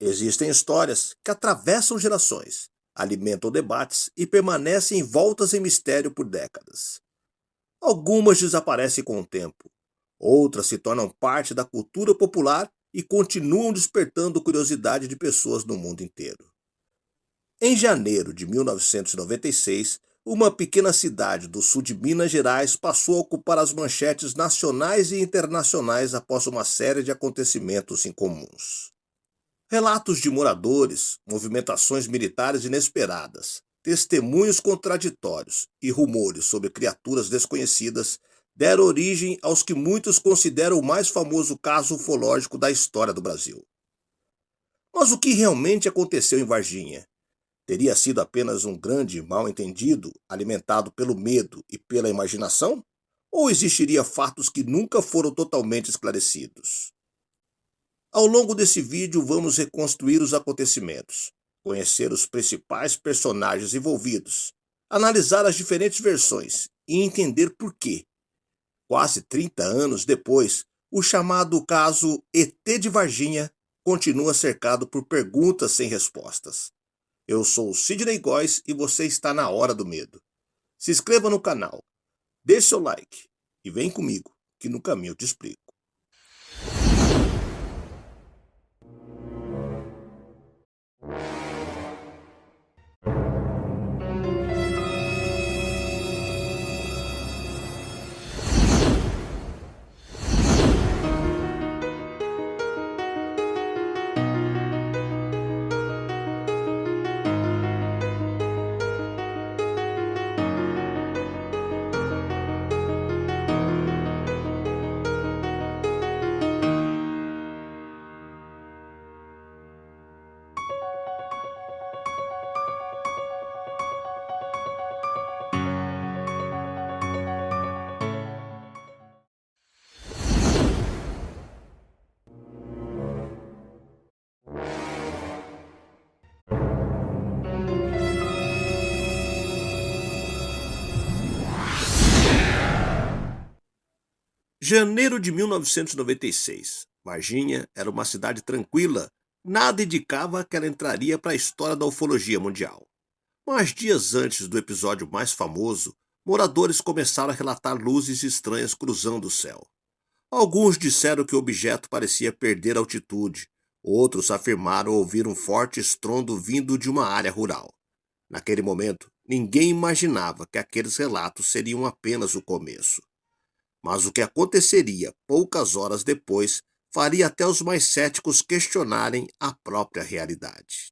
Existem histórias que atravessam gerações, alimentam debates e permanecem envoltas em mistério por décadas. Algumas desaparecem com o tempo, outras se tornam parte da cultura popular e continuam despertando curiosidade de pessoas no mundo inteiro. Em janeiro de 1996, uma pequena cidade do sul de Minas Gerais passou a ocupar as manchetes nacionais e internacionais após uma série de acontecimentos incomuns. Relatos de moradores, movimentações militares inesperadas, testemunhos contraditórios e rumores sobre criaturas desconhecidas deram origem aos que muitos consideram o mais famoso caso ufológico da história do Brasil. Mas o que realmente aconteceu em Varginha? Teria sido apenas um grande mal-entendido alimentado pelo medo e pela imaginação? Ou existiria fatos que nunca foram totalmente esclarecidos? Ao longo desse vídeo, vamos reconstruir os acontecimentos, conhecer os principais personagens envolvidos, analisar as diferentes versões e entender por que, quase 30 anos depois, o chamado caso ET de Varginha continua cercado por perguntas sem respostas. Eu sou o Sidney Góes e você está na Hora do Medo. Se inscreva no canal, deixe seu like e vem comigo, que no caminho eu te explico. Janeiro de 1996. Varginha era uma cidade tranquila. Nada indicava que ela entraria para a história da ufologia mundial. Mas dias antes do episódio mais famoso, moradores começaram a relatar luzes estranhas cruzando o céu. Alguns disseram que o objeto parecia perder altitude. Outros afirmaram ouvir um forte estrondo vindo de uma área rural. Naquele momento, ninguém imaginava que aqueles relatos seriam apenas o começo. Mas o que aconteceria poucas horas depois faria até os mais céticos questionarem a própria realidade.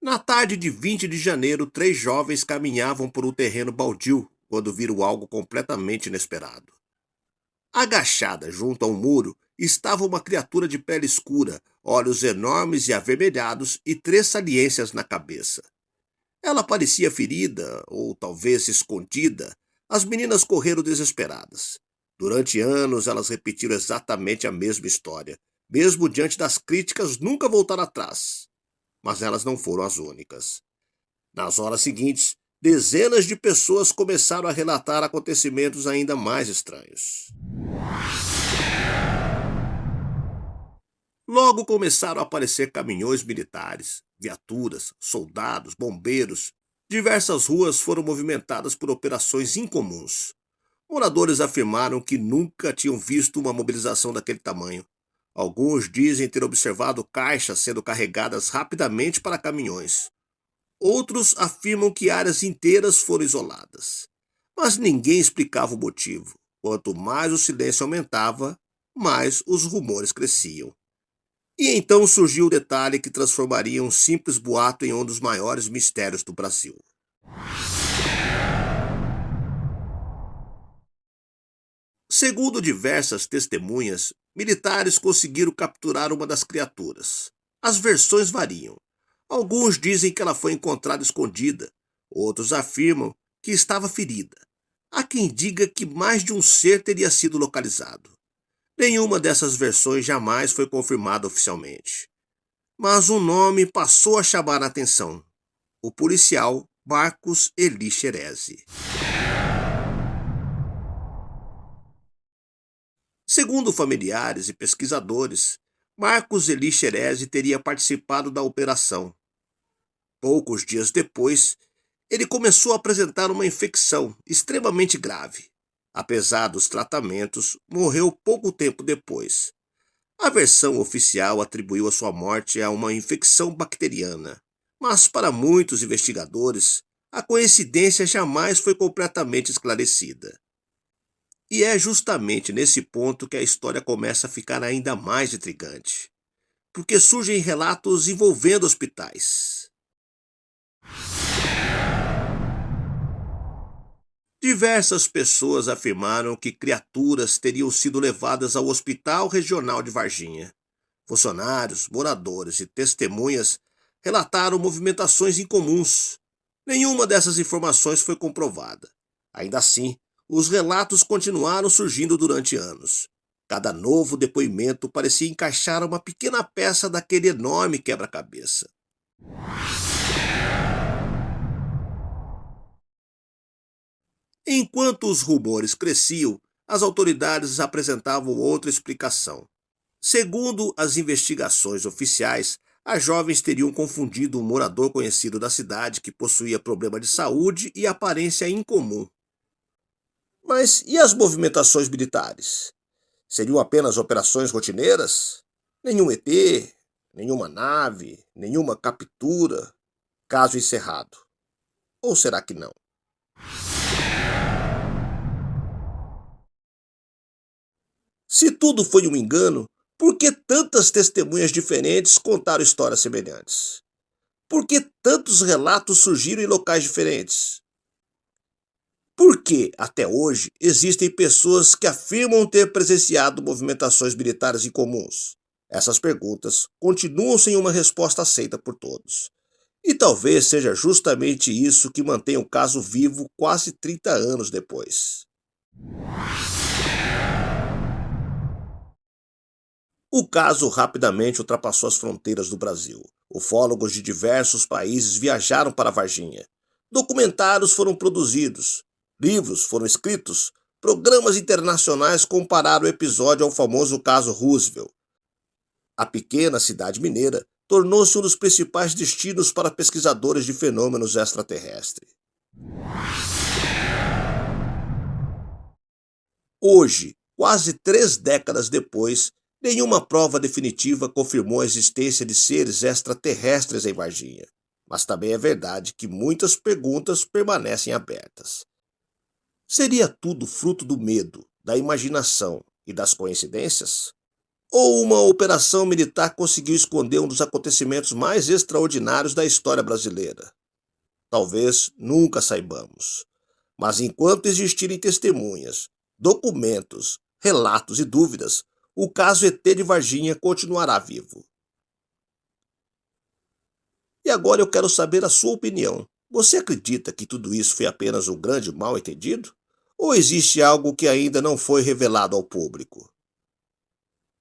Na tarde de 20 de janeiro, três jovens caminhavam por um terreno baldio quando viram algo completamente inesperado. Agachada junto a um muro estava uma criatura de pele escura, olhos enormes e avermelhados e três saliências na cabeça. Ela parecia ferida, ou talvez escondida. As meninas correram desesperadas. Durante anos, elas repetiram exatamente a mesma história. Mesmo diante das críticas, nunca voltaram atrás. Mas elas não foram as únicas. Nas horas seguintes, dezenas de pessoas começaram a relatar acontecimentos ainda mais estranhos. Logo começaram a aparecer caminhões militares, viaturas, soldados, bombeiros. Diversas ruas foram movimentadas por operações incomuns. Moradores afirmaram que nunca tinham visto uma mobilização daquele tamanho. Alguns dizem ter observado caixas sendo carregadas rapidamente para caminhões. Outros afirmam que áreas inteiras foram isoladas. Mas ninguém explicava o motivo. Quanto mais o silêncio aumentava, mais os rumores cresciam. E então surgiu o detalhe que transformaria um simples boato em um dos maiores mistérios do Brasil. Segundo diversas testemunhas, militares conseguiram capturar uma das criaturas. As versões variam. Alguns dizem que ela foi encontrada escondida, outros afirmam que estava ferida. Há quem diga que mais de um ser teria sido localizado. Nenhuma dessas versões jamais foi confirmada oficialmente. Mas um nome passou a chamar a atenção: o policial Marcos Eli Xerezi. Segundo familiares e pesquisadores, Marcos Eli Xerezi teria participado da operação. Poucos dias depois, ele começou a apresentar uma infecção extremamente grave. Apesar dos tratamentos, morreu pouco tempo depois. A versão oficial atribuiu a sua morte a uma infecção bacteriana, mas para muitos investigadores, a coincidência jamais foi completamente esclarecida. E é justamente nesse ponto que a história começa a ficar ainda mais intrigante, porque surgem relatos envolvendo hospitais. Diversas pessoas afirmaram que criaturas teriam sido levadas ao Hospital Regional de Varginha. Funcionários, moradores e testemunhas relataram movimentações incomuns. Nenhuma dessas informações foi comprovada. Ainda assim, os relatos continuaram surgindo durante anos. Cada novo depoimento parecia encaixar uma pequena peça daquele enorme quebra-cabeça. Enquanto os rumores cresciam, as autoridades apresentavam outra explicação. Segundo as investigações oficiais, as jovens teriam confundido um morador conhecido da cidade que possuía problema de saúde e aparência incomum. Mas e as movimentações militares? Seriam apenas operações rotineiras? Nenhum ET, nenhuma nave, nenhuma captura? Caso encerrado. Ou será que não? Se tudo foi um engano, por que tantas testemunhas diferentes contaram histórias semelhantes? Por que tantos relatos surgiram em locais diferentes? Por que, até hoje, existem pessoas que afirmam ter presenciado movimentações militares incomuns? Essas perguntas continuam sem uma resposta aceita por todos. E talvez seja justamente isso que mantém o caso vivo quase 30 anos depois. O caso rapidamente ultrapassou as fronteiras do Brasil. Ufólogos de diversos países viajaram para Varginha. Documentários foram produzidos, livros foram escritos, programas internacionais compararam o episódio ao famoso caso Roosevelt. A pequena cidade mineira tornou-se um dos principais destinos para pesquisadores de fenômenos extraterrestres. Hoje, quase 3 décadas depois, nenhuma prova definitiva confirmou a existência de seres extraterrestres em Varginha. Mas também é verdade que muitas perguntas permanecem abertas. Seria tudo fruto do medo, da imaginação e das coincidências? Ou uma operação militar conseguiu esconder um dos acontecimentos mais extraordinários da história brasileira? Talvez nunca saibamos. Mas enquanto existirem testemunhas, documentos, relatos e dúvidas, o caso ET de Varginha continuará vivo. E agora eu quero saber a sua opinião. Você acredita que tudo isso foi apenas um grande mal-entendido? Ou existe algo que ainda não foi revelado ao público?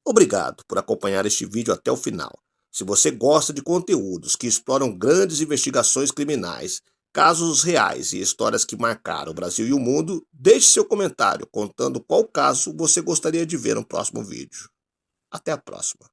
Obrigado por acompanhar este vídeo até o final. Se você gosta de conteúdos que exploram grandes investigações criminais, casos reais e histórias que marcaram o Brasil e o mundo, deixe seu comentário contando qual caso você gostaria de ver no próximo vídeo. Até a próxima.